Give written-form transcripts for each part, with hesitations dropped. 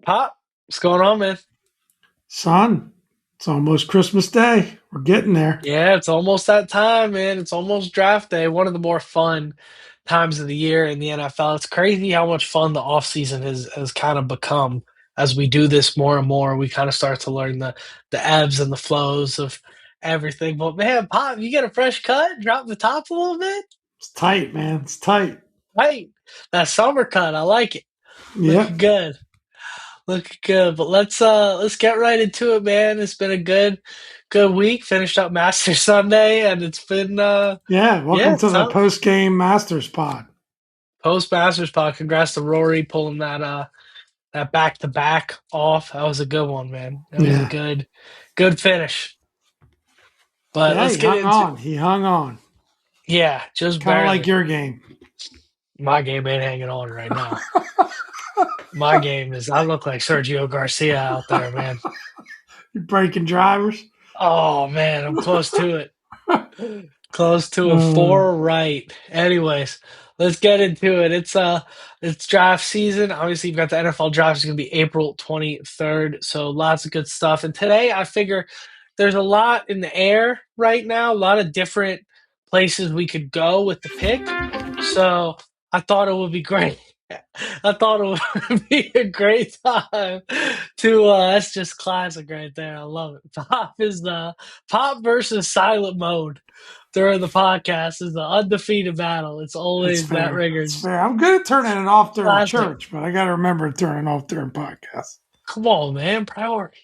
Pop, what's going on, man? Son, it's almost Christmas Day. We're getting there. Yeah, it's almost that time, man. It's almost draft day. One of the more fun times of the year in the NFL. It's crazy how much fun the offseason has kind of become as we do this more and more. We kind of start to learn the ebbs and the flows of everything. But man, Pop, you get a fresh cut, drop the top a little bit. It's tight, man. It's tight. Right. That summer cut, I like it. Looking Yep. good. Looking good, but let's get right into it, man. It's been a good week. Finished up Master Sunday, and it's been Yeah. yeah, Welcome to it's the up. post game Masters pod. Post Masters pod. Congrats to Rory pulling that back to back off. That was a good one, man. That was a Yeah. good finish. But Yeah, let's he get hung into on. He hung on. yeah, just Kind of like barely. your game. My game ain't hanging on right now. My game is I look like Sergio Garcia out there, man. You're breaking drivers. Oh man, I'm close to it. Close to a Uh, four right. Anyways, let's get into it. It's draft season. Obviously, you've got the NFL draft is gonna be April 23rd. So lots of good stuff. And today I figure there's a lot in the air right now, a lot of different places we could go with the pick. So I thought it would be great. I thought it would be a great time to that's just classic right there. I love it. Pop is the Pop versus silent mode during the podcast is the undefeated battle. It's that's always that fair. That's rigors fair. I'm good at turning it off during classic. church, but I got to remember to turn it off during podcasts. Come on, man, priority.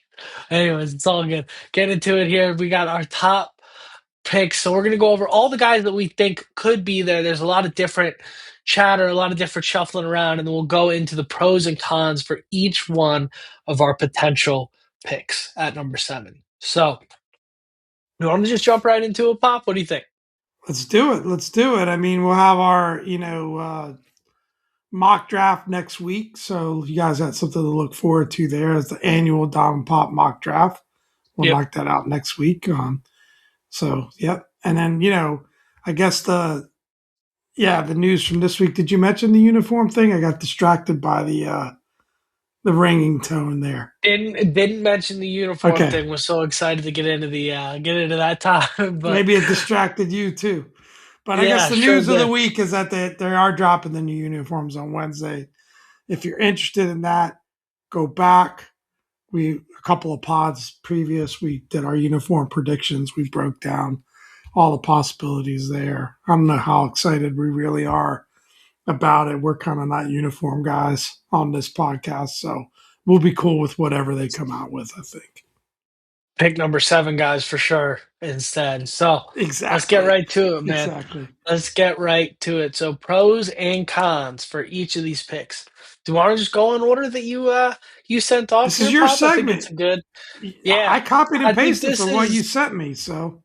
Anyways, it's all good. Get into it here. We got our top picks. So we're gonna go over all the guys that we think could be there. There's a lot of different chatter, a lot of different shuffling around, and then we'll go into the pros and cons for each one of our potential picks at number 7. So you want to just jump right into it, Pop? What do you think? Let's do it. Let's do it. I mean, we'll have our, mock draft next week. So you guys got something to look forward to there as the annual Dom and Pop mock draft. We'll Yep. knock that out next week. So yep. And then, I guess the news from this week. Did you mention the uniform thing? I got distracted by the ringing tone there. Didn't mention the uniform Okay. thing. Was so excited to get into that time, but Maybe it distracted you too. But I guess yeah, the sure news of the did. week is that they are dropping the new uniforms on Wednesday. If you're interested in that, go back. We a couple of pods previous, we did our uniform predictions. We broke down all the possibilities there. I don't know how excited we really are about it. We're kind of not uniform guys on this podcast, so we'll be cool with whatever they come out with, I think. Pick number 7, guys, for sure. Instead, so let's get Exactly. right to it, man. Exactly. Let's get right to it. So pros and cons for each of these picks. Do you want to just go in order that you sent off This is here, your Pop? I think it's segment. a good. Yeah, I copied and I think pasted this from what you is. sent me, so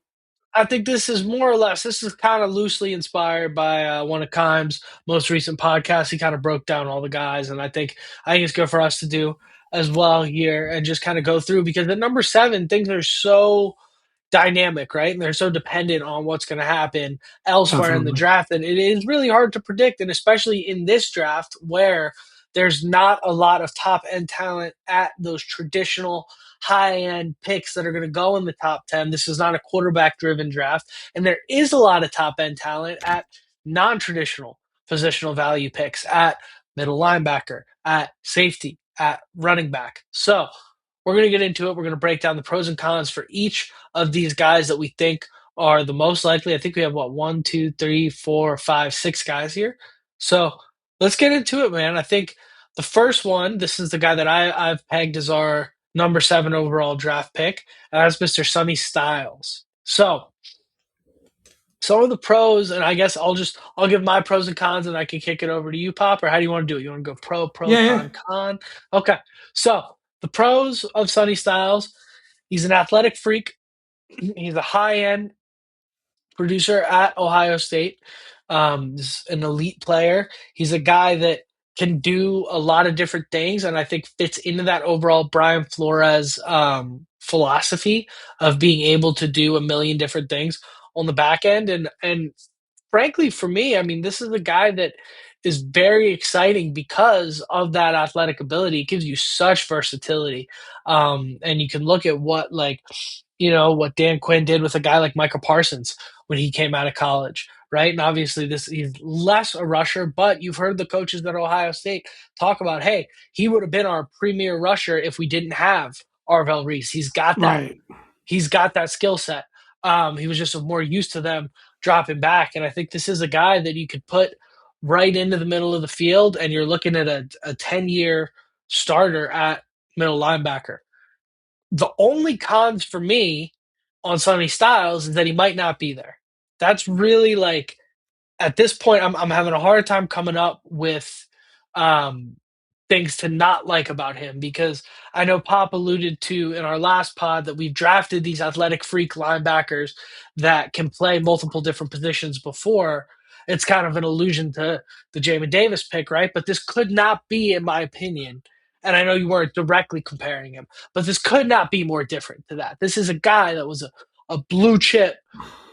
I think this is more or less. This is kind of loosely inspired by one of Kime's most recent podcasts. He kind of broke down all the guys, and I think it's good for us to do as well here and just kind of go through because at number 7, things are so dynamic, right? And they're so dependent on what's going to happen elsewhere in the definitely. draft that it is really hard to predict. And especially in this draft where there's not a lot of top end talent at those traditional high end picks that are going to go in the top 10. This is not a quarterback driven draft. And there is a lot of top end talent at non traditional positional value picks at middle linebacker, at safety, at running back. So we're going to get into it. We're going to break down the pros and cons for each of these guys that we think are the most likely. I think we have what, one, two, three, four, five, six guys here. So let's get into it, man. I think the first one, this is the guy that I've pegged as our number 7 overall draft pick, and that's Mr. Sonny Styles. So some of the pros, and I guess I'll give my pros and cons, and I can kick it over to you, Pop. Or how do you want to do it? You want to go pro, Yeah, yeah. con, con? Okay. So the pros of Sonny Styles: he's an athletic freak. He's a high end producer at Ohio State. He's an elite player. He's a guy that can do a lot of different things, and I think fits into that overall Brian Flores philosophy of being able to do a million different things on the back end. And frankly, for me, I mean, this is a guy that is very exciting because of that athletic ability. It gives you such versatility. And you can look at what what Dan Quinn did with a guy like Michael Parsons when he came out of college, right? And obviously this he's less a rusher, but you've heard the coaches at Ohio State talk about, hey, he would have been our premier rusher if we didn't have Arvell Reese. Right. He's got that skill set. He was just more used to them dropping back. And I think this is a guy that you could put right into the middle of the field, and you're looking at a 10-year starter at middle linebacker. The only cons for me on Sonny Styles is that he might not be there. That's really like at this point, I'm having a hard time coming up with um, things to not like about him because I know Pop alluded to in our last pod that we've drafted these athletic freak linebackers that can play multiple different positions before. It's kind of an allusion to the Jamin Davis pick, right? But this could not be, in my opinion, and I know you weren't directly comparing him, but this could not be more different to that. This is a guy that was a blue chip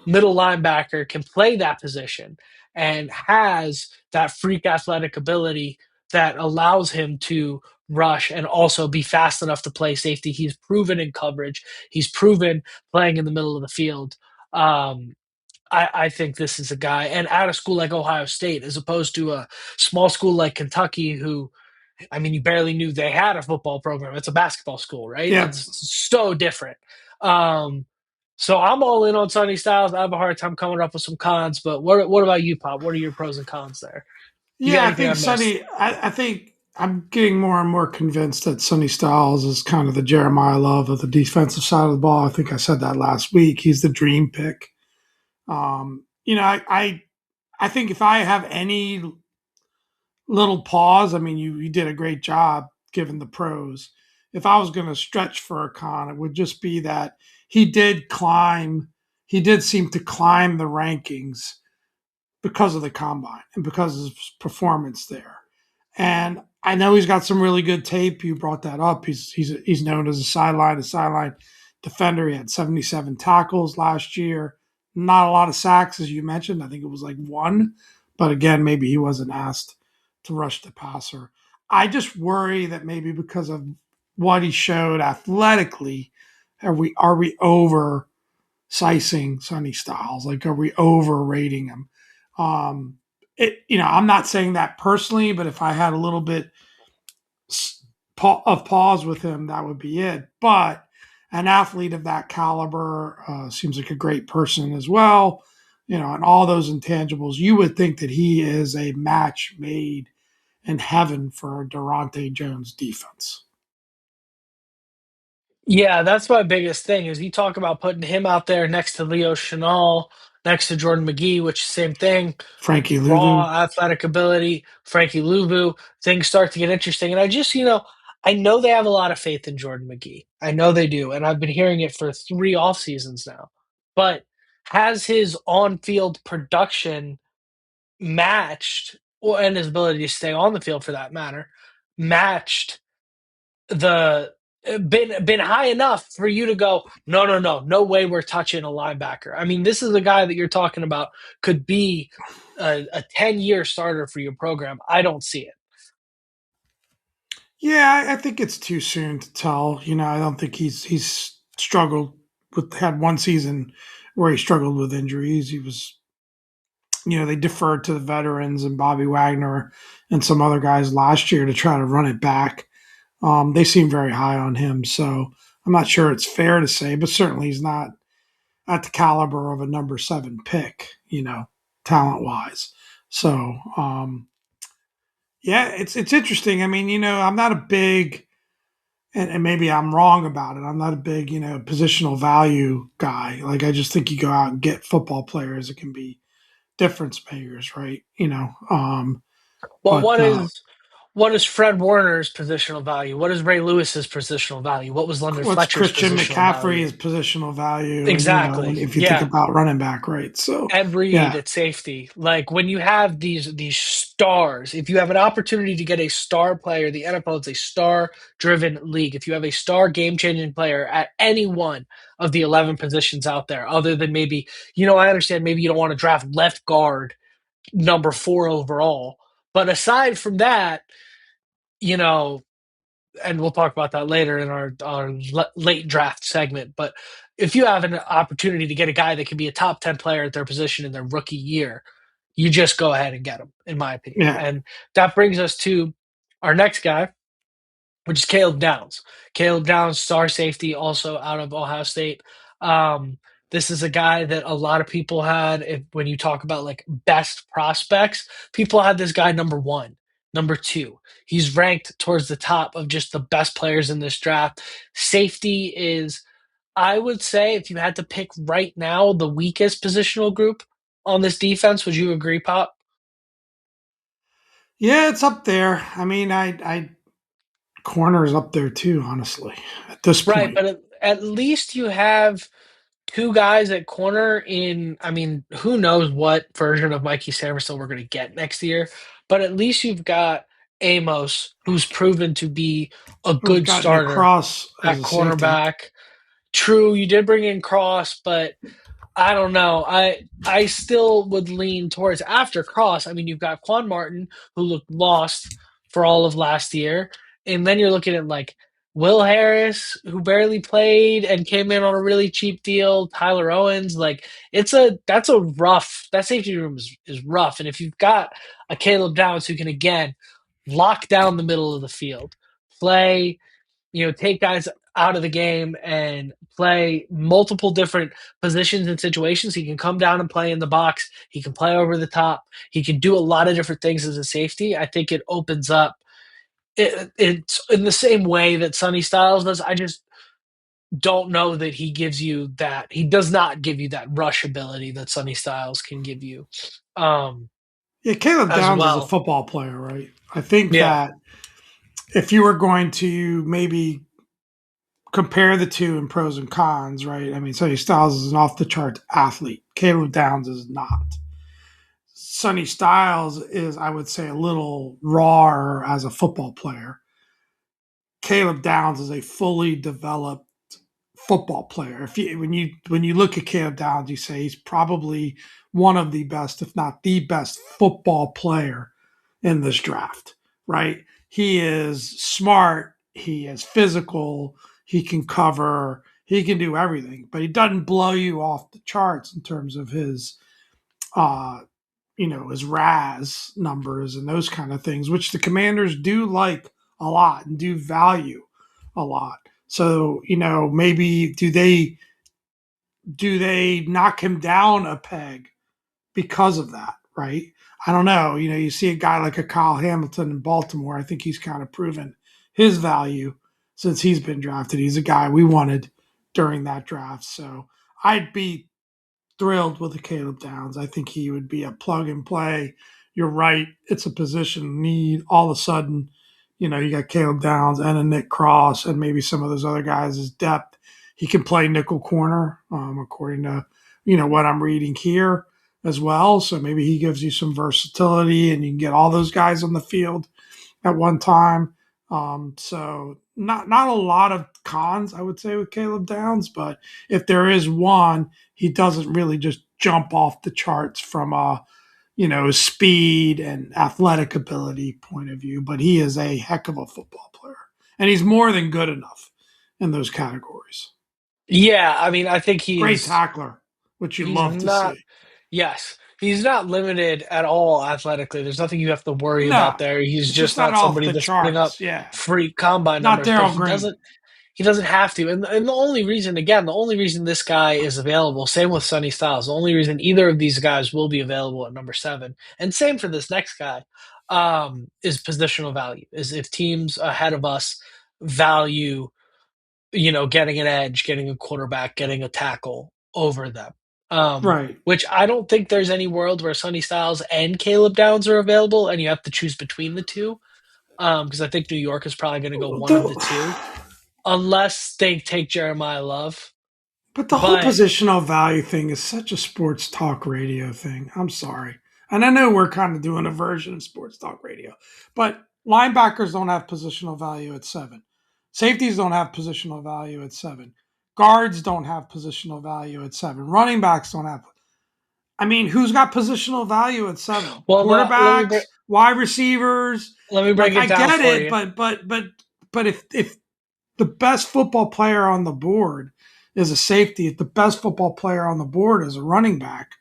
middle linebacker, can play that position, and has that freak athletic ability that allows him to rush and also be fast enough to play safety. He's proven in coverage. He's proven playing in the middle of the field. Um, I think this is a guy, and at a school like Ohio State, as opposed to a small school like Kentucky, who I mean, you barely knew they had a football program. It's a basketball school, right? Yeah. It's so different. Um, so I'm all in on Sonny Styles. I have a hard time coming up with some cons, but what about you, Pop? What are your pros and cons there? You got Yeah, I anything I think missed? Sonny. I think I'm getting more and more convinced that Sonny Styles is kind of the Jeremiah Love of the defensive side of the ball. I think I said that last week. He's the dream pick. I think if I have any little pause, I mean, you did a great job given the pros. If I was going to stretch for a con, it would just be that he did climb. He did seem to climb the rankings because of the combine and because of his performance there. And I know he's got some really good tape. You brought that up. He's known as a sideline defender. He had 77 tackles last year. Not a lot of sacks, as you mentioned. I think it was like one, but again, maybe he wasn't asked to rush the passer. I just worry that maybe because of what he showed athletically, are we over sizing Sonny Styles? Like, are we overrating him? Um, I'm not saying that personally, but if I had a little bit of pause with him, that would be it. But an athlete of that caliber seems like a great person as well. And all those intangibles, you would think that he is a match made in heaven for Durante Jones defense. Yeah, that's my biggest thing is you talk about putting him out there next to Leo Chenal, next to Jordan McGee, which same thing, Frankie Louvu. raw athletic ability, Frankie Luvu, things start to get interesting. And I know they have a lot of faith in Jordan McGee. I know they do. And I've been hearing it for three off seasons now. But has his on field production matched, and his ability to stay on the field for that matter, matched the been high enough for you to go, no way we're touching a linebacker. I mean, this is the guy that you're talking about could be a 10-year starter for your program. I don't see it. Yeah, I think it's too soon to tell. I don't think he's struggled with had one season where he struggled with injuries. He was, they deferred to the veterans and Bobby Wagner and some other guys last year to try to run it back. They seem very high on him, so I'm not sure it's fair to say, but certainly he's not at the caliber of a number 7 pick, talent wise. So, yeah, it's interesting. I mean, I'm not a big, and maybe I'm wrong about it. I'm not a big, positional value guy. Like, I just think you go out and get football players that can be difference makers, right? Well, But what is Fred Warner's positional value? What is Ray Lewis's positional value? What was London what's Fletcher's Christian positional value? McCaffrey's positional value? And Exactly. if you think Yeah. about running back, right? So, Ed Reed yeah, at safety. Like when you have these stars, if you have an opportunity to get a star player, the NFL is a star driven league. If you have a star game changing player at any one of the 11 positions out there, other than maybe, I understand maybe you don't want to draft left guard number 4 overall, But aside from that, you know, and we'll talk about that later in our late draft segment. But if you have an opportunity to get a guy that can be a top 10 player at their position in their rookie year, you just go ahead and get him, in my opinion. Yeah. And that brings us to our next guy, which is Caleb Downs. Caleb Downs, star safety, also out of Ohio State. Um, this is a guy that a lot of people had. When you talk about like best prospects, people had this guy number one, number two. He's ranked towards the top of just the best players in this draft. Safety is, I would say, if you had to pick right now, the weakest positional group on this defense. Would you agree, Pop? Yeah, it's up there. I mean, I corner's up there too, honestly, at this Right, point. but at least you have two guys at corner in, I mean, who knows what version of Mikey Samerson we're going to get next year, but at least you've got Amos, who's proven to be a We've good got Nick starter Cross as at a safety. cornerback. True, you did bring in Cross, but I don't know. I still would lean towards after Cross. I mean, you've got Quan Martin, who looked lost for all of last year, and then you're looking at like Will Harris, who barely played and came in on a really cheap deal. Tyler Owens, like that's a rough, that safety room is rough. And if you've got a Caleb Downs who can again lock down the middle of the field, play, take guys out of the game and play multiple different positions and situations. He can come down and play in the box. He can play over the top. He can do a lot of different things as a safety. I think it opens up. It's in the same way that Sonny Styles does. I just don't know that he gives you that. He does not give you that rush ability that Sonny Styles can give you, um, Yeah, Caleb as Downs is a well. football player, right? I think Yeah. that if you were going to maybe compare the two in pros and cons, right? I mean, Sonny Styles is an off the charts athlete. Caleb Downs is not. Sonny Styles is, I would say, a little rawer as a football player. Caleb Downs is a fully developed football player. If you when you look at Caleb Downs, you say he's probably one of the best, if not the best, football player in this draft. Right? He is smart. He is physical. He can cover. He can do everything, but he doesn't blow you off the charts in terms of his uh, his RAS numbers and those kind of things, which the Commanders do like a lot and do value a lot. So, maybe do they knock him down a peg because of that, right? I don't know. You see a guy like a Kyle Hamilton in Baltimore. I think he's kind of proven his value since he's been drafted. He's a guy we wanted during that draft. So I'd be thrilled with the Caleb Downs. I think he would be a plug and play. You're right. It's a position need. All of a sudden, you got Caleb Downs and a Nick Cross and maybe some of those other guys as depth. He can play nickel corner, according to, what I'm reading here as well. So maybe he gives you some versatility and you can get all those guys on the field at one time. So not a lot of cons, I would say, with Caleb Downs, but if there is one, he doesn't really just jump off the charts from a speed and athletic ability point of view, but he is a heck of a football player, and he's more than good enough in those categories. Yeah. I mean, I think Great tackler, which you he's love to not. see. Yes, he's not limited at all athletically. There's nothing you have to worry about No, there. He's it's just just not not off somebody the that's putting up charts. Yeah, freak combine not numbers, but Daryl he Green. doesn't have to. And the only reason, again, the only reason this guy is available, same with Sonny Styles, the only reason either of these guys will be available at number seven, and same for this next guy, is positional value. Is if teams ahead of us value, getting an edge, getting a quarterback, getting a tackle over them. Right. Which I don't think there's any world where Sonny Styles and Caleb Downs are available, and you have to choose between the two. Because I think New York is probably going to go one of the two, unless they take Jeremiah Love. But the whole But positional value thing is such a sports talk radio thing. I'm sorry. And I know we're kind of doing a version of sports talk radio, but linebackers don't have positional value at seven. Safeties don't have positional value at seven. Guards don't have positional value at seven. Running backs don't have. I mean, who's got positional value at seven? well, let me Quarterbacks, wide receivers. Let me Like break I it down get for it, you. but if the best football player on the board is a safety, if the best football player on the board is a running back,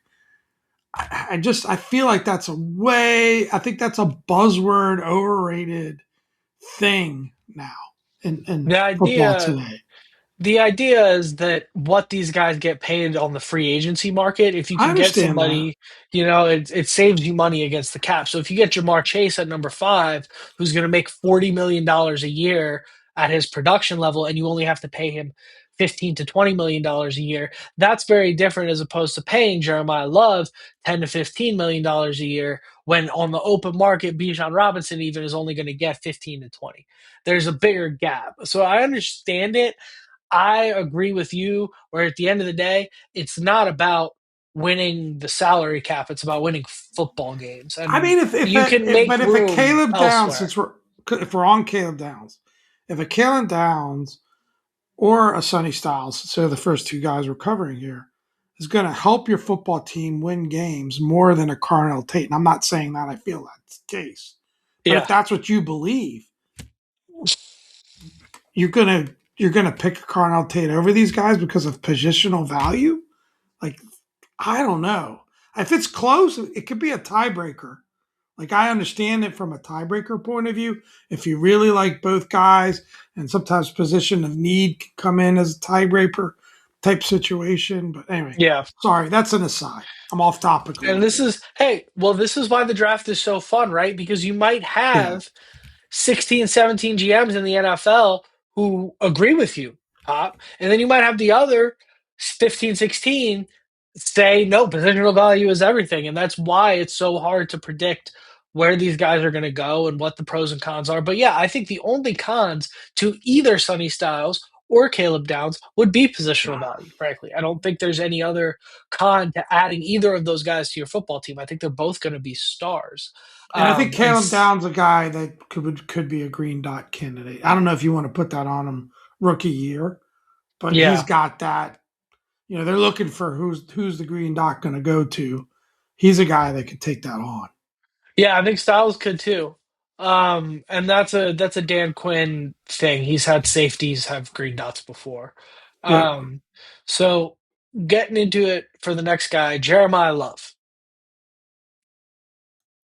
I feel like that's a way. I think that's a buzzword, overrated thing now in The football idea today. The idea is that what these guys get paid on the free agency market, if you I can get understand that. somebody, it saves you money against the cap. So if you get Jamar Chase at number five, who's going to make $40 million a year at his production level, and you only have to pay him 15 to $20 million a year, that's very different as opposed to paying Jeremiah Love 10 to $15 million a year when on the open market, Bijan Robinson even is only going to get 15 to 20. There's a bigger gap. So I understand it. I agree with you, where at the end of the day, it's not about winning the salary cap, it's about winning football games. I And mean, you can make if a room Caleb Downs, elsewhere. since if we're on Caleb Downs, if a Caleb Downs or a Sonny Styles, so the first two guys we're covering here, is going to help your football team win games more than a Carnell Tate. And I'm not saying that I feel that's the case, but if Yeah. that's what you believe, you're gonna pick a Carnell Tate over these guys because of positional value. Like I don't know. If it's close, it could be a tiebreaker. Like I understand it from a tiebreaker point of view. If you really like both guys, and sometimes position of need can come in as a tiebreaker type situation. But anyway, Yeah. sorry, that's an aside. I'm off topic a And little this bit. is, hey, well, this is why the draft is so fun, right? Because you might Yeah, have 16, 17 GMs in the NFL who agree with you, Pop. And then you might have the other 15, 16 say, no, positional value is everything. And that's why it's so hard to predict where these guys are going to go and what the pros and cons are. But yeah, I think the only cons to either Sonny Styles or Caleb Downs would be positional yeah. value, frankly. I don't think there's any other con to adding either of those guys to your football team. I think they're both going to be stars. And I think And Caleb Downs a guy that could be a green dot candidate. I don't know if you want to put that on him rookie year, but he's yeah, got that. You know, they're looking for who's the green dot going to go to. He's a guy that could take that on. yeah, I think Styles could too. And that's a Dan Quinn thing. He's had safeties have green dots before. Yep. Um, so getting into it for the next guy, Jeremiah Love.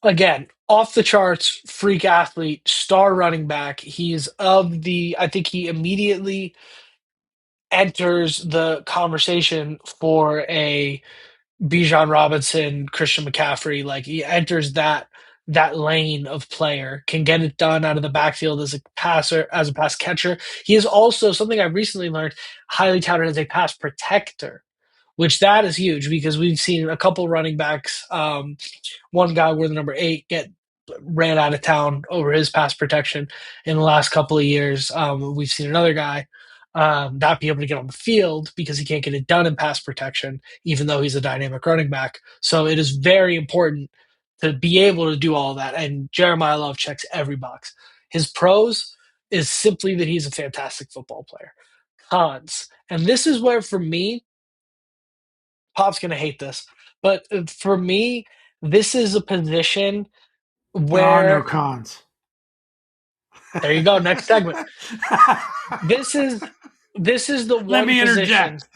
Again, off the charts, freak athlete, star running back. I think he immediately enters the conversation for a Bijan Robinson, Christian McCaffrey, like he enters that lane of player, can get it done out of the backfield as a passer, as a pass catcher. He is also something I've recently learned, highly touted as a pass protector, which that is huge because we've seen a couple running backs. One guy where the number eight get ran out of town over his pass protection in the last couple of years. We've seen another guy not be able to get on the field because he can't get it done in pass protection, even though he's a dynamic running back. So it is very important to be able to do all that. And Jeremiah Love checks every box. His pros is simply that he's a fantastic football player. Cons, and this is where for me, Pop's going to hate this, but for me, this is a position There are no where, cons. there you go, next segment. This is this is the Let one me position. interject.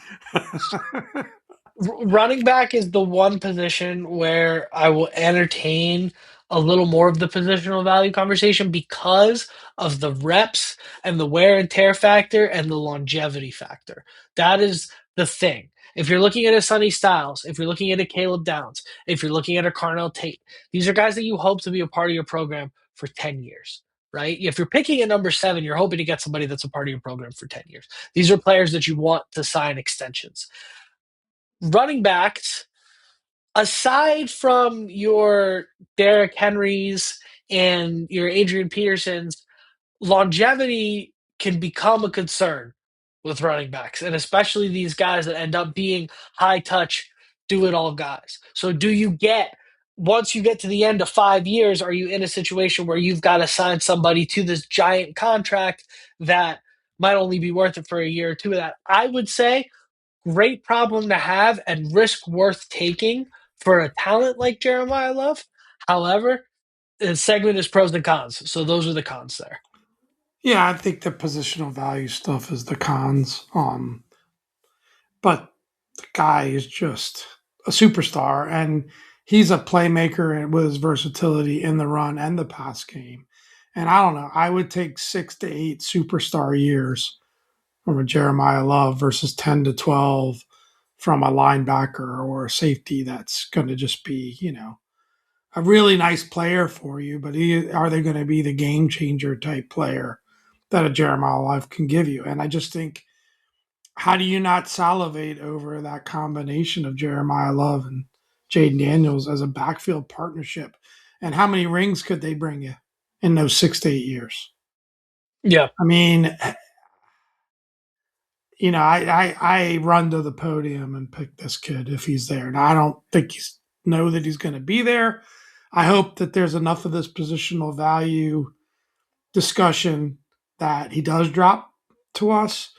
Running back is the one position where I will entertain a little more of the positional value conversation because of the reps and the wear and tear factor and the longevity factor. That is the thing. If you're looking at a Sonny Styles, if you're looking at a Caleb Downs, if you're looking at a Carnell Tate, these are guys that you hope to be a part of your program for 10 years, right? If you're picking at number seven, you're hoping to get somebody that's a part of your program for 10 years. These are players that you want to sign extensions. Running backs, aside from your Derrick Henrys and your Adrian Petersons, longevity can become a concern with running backs, and especially these guys that end up being high touch, do it all guys. So, once you get to the end of 5 years, are you in a situation where you've got to sign somebody to this giant contract that might only be worth it for a year or two of that? I would say great problem to have and risk worth taking for a talent like Jeremiah Love. However, segment is pros and cons. So those are the cons there. Yeah, I think the positional value stuff is the cons. But the guy is just a superstar, and he's a playmaker with his versatility in the run and the pass game. And I don't know, I would take 6 to 8 superstar years from a Jeremiah Love versus 10 to 12 from a linebacker or a safety that's going to just be, a really nice player for you, but are they going to be the game changer type player that a Jeremiah Love can give you? And I just think, how do you not salivate over that combination of Jeremiah Love and Jaden Daniels as a backfield partnership? And how many rings could they bring you in those 6 to 8 years? Yeah. I mean, I run to the podium and pick this kid if he's there. Now, I don't think know that he's going to be there. I hope that there's enough of this positional value discussion that he does drop to us.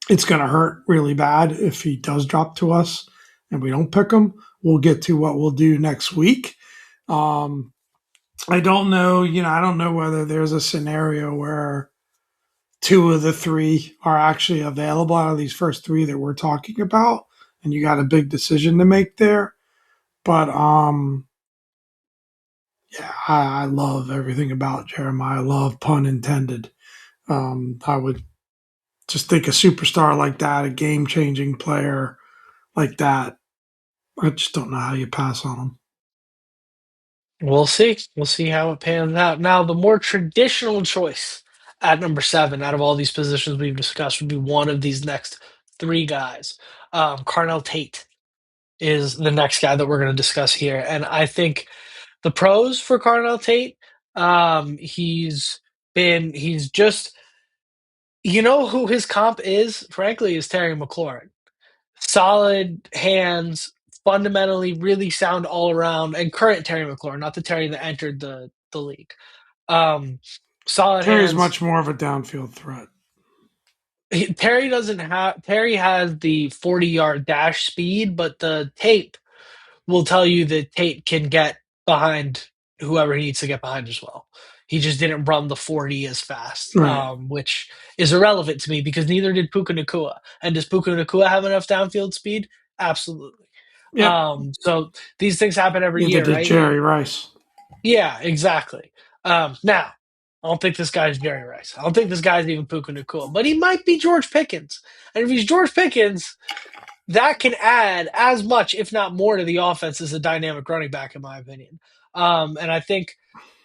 It's going to hurt really bad if he does drop to us and we don't pick him. We'll get to what we'll do next week. Um, I don't know, I don't know whether there's a scenario where two of the three are actually available out of these first three that we're talking about, and you got a big decision to make there. But yeah, I love everything about Jeremiah. Love, pun intended. I would just think a superstar like that, a game changing player like that, I just don't know how you pass on him. We'll see. We'll see how it pans out. Now, the more traditional choice at number seven out of all these positions we've discussed would be one of these next three guys. Carnell Tate is the next guy that we're going to discuss here. And I think the pros for Carnell Tate, he's just, you know who his comp is, frankly, is Terry McLaurin. Solid hands, fundamentally really sound all around, and current Terry McLaurin, not the Terry that entered the league. Um, Solid Terry's hands. much more of a downfield threat. Terry doesn't have. Terry has the 40-yard dash speed, but the tape will tell you that Tate can get behind whoever he needs to get behind as well. He just didn't run the 40 as fast, Right. which is irrelevant to me because neither did Puka Nakua. And does Puka Nakua have enough downfield speed? Absolutely. Yep. So these things happen every Neither year, did right? Jerry Rice. Yeah, exactly. Now, I don't think this guy's Jerry Rice. I don't think this guy's even Puka Nakua, but he might be George Pickens. And if he's George Pickens, that can add as much, if not more, to the offense as a dynamic running back, in my opinion. And I think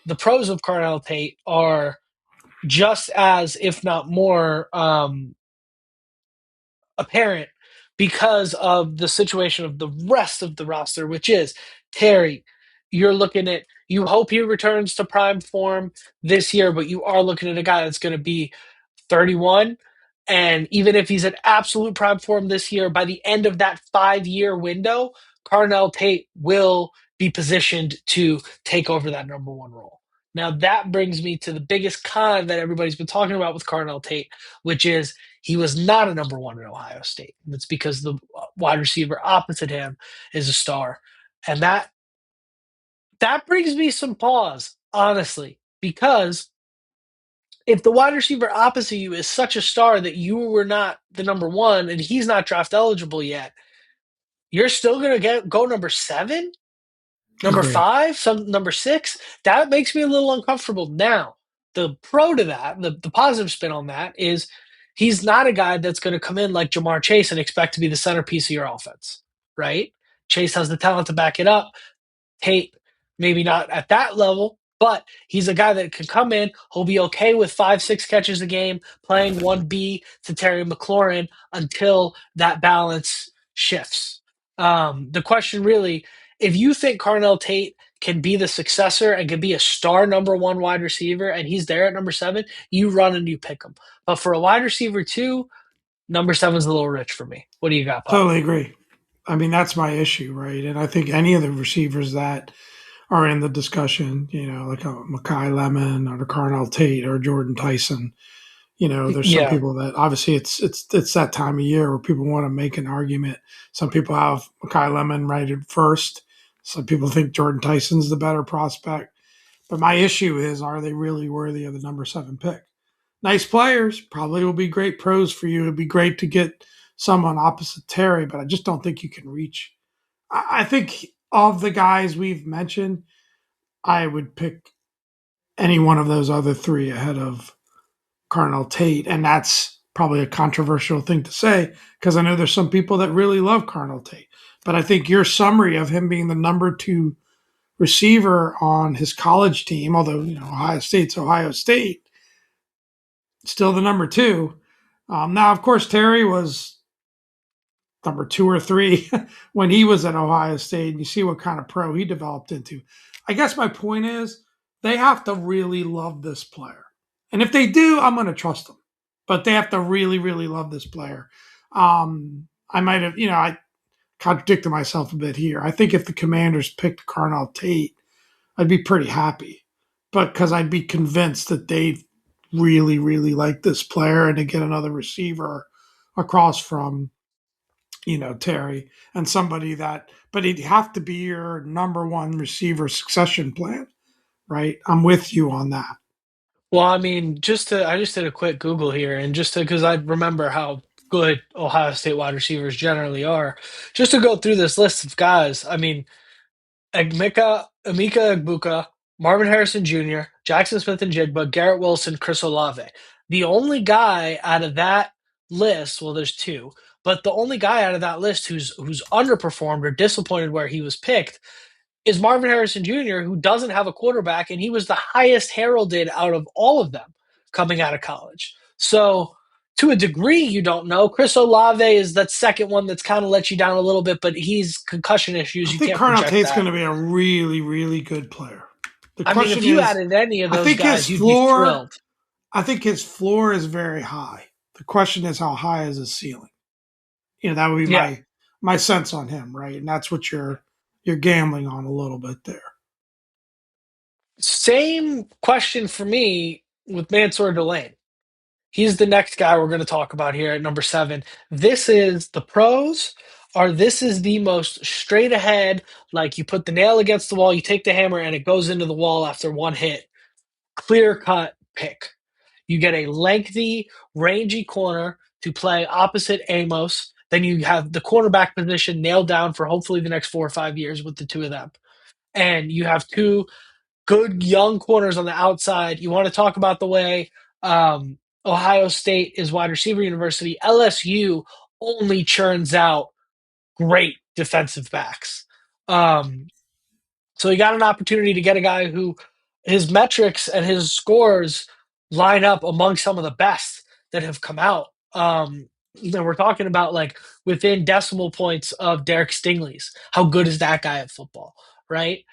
the pros of Carnell Tate are just as, if not more, apparent because of the situation of the rest of the roster, which is Terry. You're looking at, you hope he returns to prime form this year, but you are looking at a guy that's going to be 31. And even if he's at absolute prime form this year, by the end of that 5 year window, Carnell Tate will be positioned to take over that number one role. Now, that brings me to the biggest con that everybody's been talking about with Carnell Tate, which is he was not a number one at Ohio State. That's because the wide receiver opposite him is a star. And that brings me some pause, honestly, because if the wide receiver opposite you is such a star that you were not the number one and he's not draft eligible yet, you're still going to go number seven, number Agreed. five, some number six. That makes me a little uncomfortable. Now, the pro to that, the positive spin on that is he's not a guy that's going to come in like Jamar Chase and expect to be the centerpiece of your offense, right? Chase has the talent to back it up. Tate, maybe not at that level, but he's a guy that can come in. He'll be okay with 5, 6 catches a game, playing 1B to Terry McLaurin until that balance shifts. The question really, if you think Carnell Tate can be the successor and can be a star number one wide receiver and he's there at number seven, you run and you pick him. But for a wide receiver two, number seven's a little rich for me. What do you got, Pop? Totally agree. I mean, that's my issue, right? And I think any of the receivers that are in the discussion, like a Makai Lemon or a Carnell Tate or Jordan Tyson, there's some Yeah. people that obviously it's that time of year where people want to make an argument. Some people have Makai Lemon rated first. Some people think Jordan Tyson's the better prospect. But my issue is, are they really worthy of the number 7 pick? Nice players, probably will be great pros for you. It'd be great to get someone opposite Terry, but I just don't think you can reach. I think of the guys we've mentioned, I would pick any one of those other three ahead of Carnell Tate, and that's probably a controversial thing to say because I know there's some people that really love Carnell Tate. But I think your summary of him being the number 2 receiver on his college team, although Ohio State's Ohio State, still the number 2. Now, of course, Terry was number 2 or 3 when he was at Ohio State, and you see what kind of pro he developed into. I guess my point is they have to really love this player. And if they do, I'm going to trust them. But they have to really, really love this player. I might have, I contradicted myself a bit here. I think if the Commanders picked Carnell Tate, I'd be pretty happy. But because I'd be convinced that they really, really like this player and to get another receiver across from Terry and somebody that, but he'd have to be your number 1 receiver succession plan, right? I'm with you on that. Well, I mean, I just did a quick Google here, and because I remember how good Ohio State wide receivers generally are, just to go through this list of guys. I mean, Emeka Egbuka, Marvin Harrison Jr., Jackson Smith and Jigba, Garrett Wilson, Chris Olave. The only guy out of that list, well, there's two, but the only guy out of that list who's underperformed or disappointed where he was picked is Marvin Harrison Jr., who doesn't have a quarterback, and he was the highest heralded out of all of them coming out of college. So, to a degree, you don't know. Chris Olave is that second one that's kind of let you down a little bit, but he's concussion I issues. You think can't Carnell project Tate's that. going to be a really, really good player. The I mean, if question you is, added any of I those think his guys, you'd be floor, thrilled. I think his floor is very high. The question is, how high is his ceiling? That would be Yeah. my sense on him, right? And that's what you're gambling on a little bit there. Same question for me with Mansour Delane. He's the next guy we're going to talk about here at number 7. This is the pros, or this is the most straight ahead, like you put the nail against the wall, you take the hammer, and it goes into the wall after one hit. Clear cut pick. You get a lengthy, rangy corner to play opposite Amos. Then you have the cornerback position nailed down for hopefully the next 4 or 5 years with the two of them. And you have two good young corners on the outside. You want to talk about the way Ohio State is wide receiver university. LSU only churns out great defensive backs. Um, so you got an opportunity to get a guy who his metrics and his scores line up among some of the best that have come out. We're talking about like within decimal points of Derek Stingley's. How good is that guy at football, right?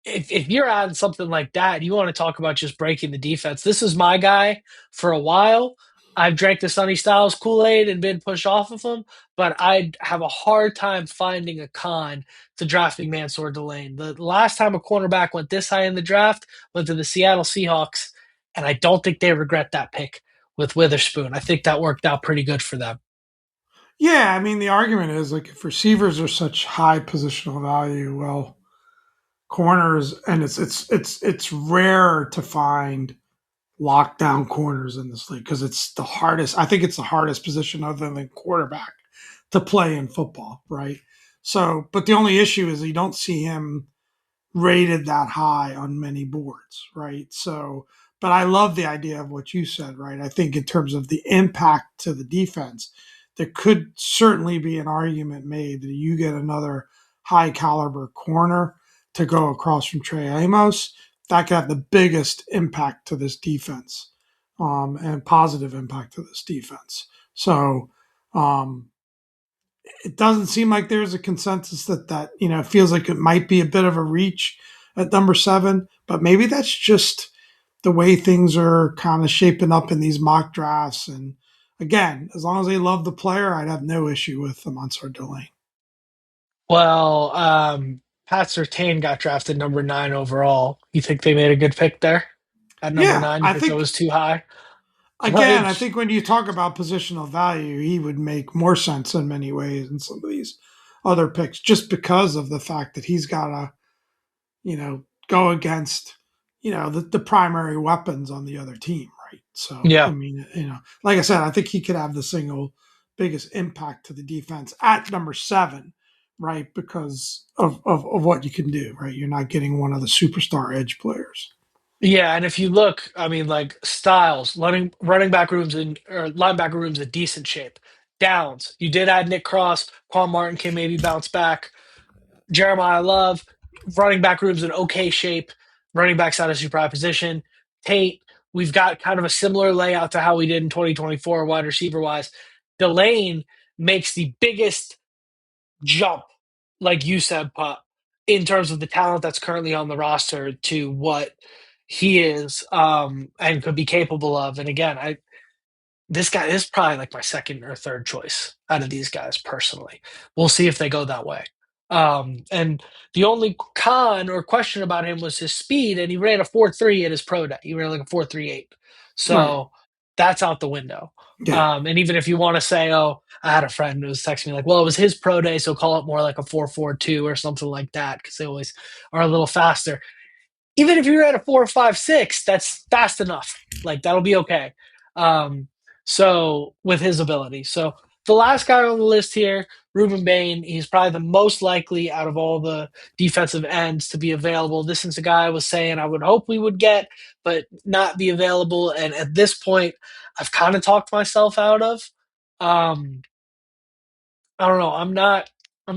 If you're on something like that, you want to talk about just breaking the defense. This is my guy for a while. I've drank the Sonny Styles Kool-Aid and been pushed off of him, but I'd have a hard time finding a con to drafting Mansour Delane. The last time a cornerback went this high in the draft went to the Seattle Seahawks, and I don't think they regret that pick with Witherspoon. I think that worked out pretty good for them. Yeah, I mean the argument is like if receivers are such high positional value, well, corners and it's rare to find lockdown corners in this league because it's the hardest. I think it's the hardest position other than quarterback to play in football, right? So, but the only issue is you don't see him rated that high on many boards, right? So, but I love the idea of what you said, right? I think in terms of the impact to the defense, there could certainly be an argument made that you get another high caliber corner to go across from Trey Amos. That could have the biggest impact to this defense and positive impact to this defense. So, um, it doesn't seem like there's a consensus that feels like it might be a bit of a reach at number 7, but maybe that's just the way things are kind of shaping up in these mock drafts. And again, as long as they love the player, I'd have no issue with the Mansour Delane. Well, Pat Surtain got drafted number 9 overall. You think they made a good pick there at number Yeah, 9? You I think that think was too high? again, Like, I think when you talk about positional value, he would make more sense in many ways than some of these other picks, just because of the fact that he's got to, go against, the primary weapons on the other team, right? So, I Yeah. mean, like I said, I think he could have the single biggest impact to the defense at number 7, right? Because of what you can do, right? You're not getting one of the superstar edge players. Yeah, and if you look, I mean, like Styles, running back rooms in or linebacker rooms in decent shape. Downs, you did add Nick Cross. Quan Martin can maybe bounce back. Jeremiah Love, running back rooms in okay shape. Running backs out of super high position. Tate, we've got kind of a similar layout to how we did in 2024, wide receiver wise. Delane makes the biggest jump, like you said, Pop, in terms of the talent that's currently on the roster to what he is and could be capable of. And again, this guy is probably like my second or third choice out of these guys personally. We'll see if they go that way. And the only con or question about him was his speed, and he ran a 4.3 at his pro day. He ran like a 4.38. Right. So that's out the window. Yeah. And even if you want to say, oh, I had a friend who was texting me like, well, it was his pro day, so call it more like a 4.42 or something like that because they always are a little faster. Even if you're at a 4.56, that's fast enough. Like that'll be okay. Um, so with his ability. So the last guy on the list here, Ruben Bain, he's probably the most likely out of all the defensive ends to be available. This is a guy I was saying I would hope we would get, but not be available. And at this point, I've kind of talked myself out of. Um, I don't know. I'm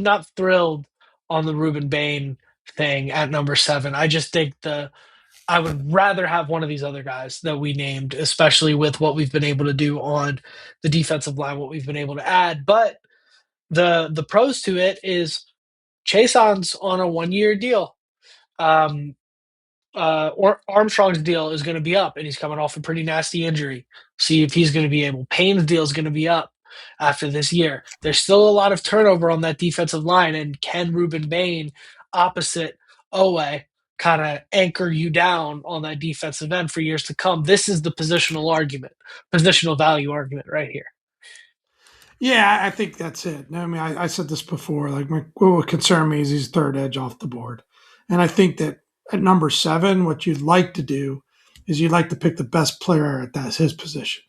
not thrilled on the Ruben Bain thing at number 7. I just think I would rather have one of these other guys that we named, especially with what we've been able to do on the defensive line, what we've been able to add. But the pros to it is Chaseon's on a 1 year deal. Um, Armstrong's deal is going to be up, and he's coming off a pretty nasty injury. See if he's going to be able. Payne's deal is going to be up after this year. There's still a lot of turnover on that defensive line, and can Ruben Bain, opposite Owe, kind of anchor you down on that defensive end for years to come? This is the positional value argument right here. Yeah, I think that's it. I mean, I said this before. Like, what would concern me is he's third edge off the board, and I think that at number 7, what you'd like to do is you'd like to pick the best player at his position.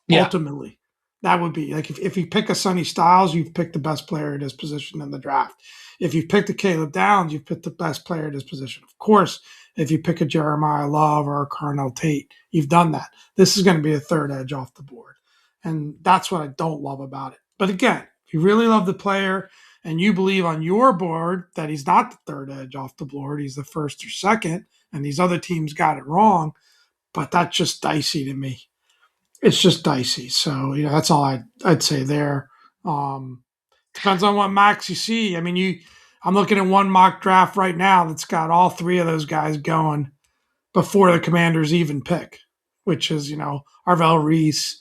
Yeah, Ultimately, that would be like if you pick a Sonny Styles, you've picked the best player at his position in the draft. If you picked a Caleb Downs, you've picked the best player at his position. Of course, if you pick a Jeremiah Love or a Carnell Tate, you've done that. This is going to be a third edge off the board. And that's what I don't love about it. But again, if you really love the player and you believe on your board that he's not the third edge off the board, he's the first or second, and these other teams got it wrong, but that's just dicey to me. It's just dicey. So, that's all I'd say there. Depends on what mocks you see. I mean, I'm looking at one mock draft right now that's got all 3 of those guys going before the Commanders even pick, which is, Arvell Reese,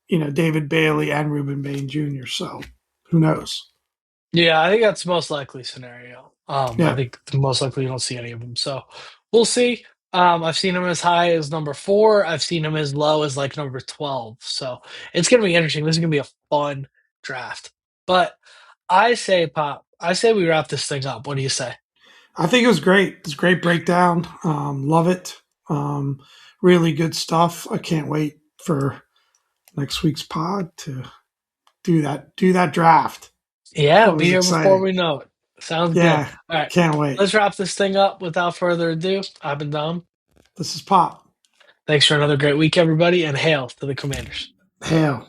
David Bailey, and Ruben Bain Jr. So who knows? yeah, I think that's the most likely scenario. I Yeah. think the most likely you don't see any of them. So we'll see. I've seen him as high as number 4. I've seen him as low as like number 12. So it's going to be interesting. This is going to be a fun draft. But I say, Pop, I say we wrap this thing up. What do you say? I think it was great. It's a great breakdown. Love it. Um, really good stuff. I can't wait for next week's pod to do that draft. Yeah, it'll be Always here before exciting. we know it. Sounds good. Yeah, All right. can't wait. Let's wrap this thing up without further ado. I've been Dom. This is Pop. Thanks for another great week, everybody, and hail to the Commanders. Hail.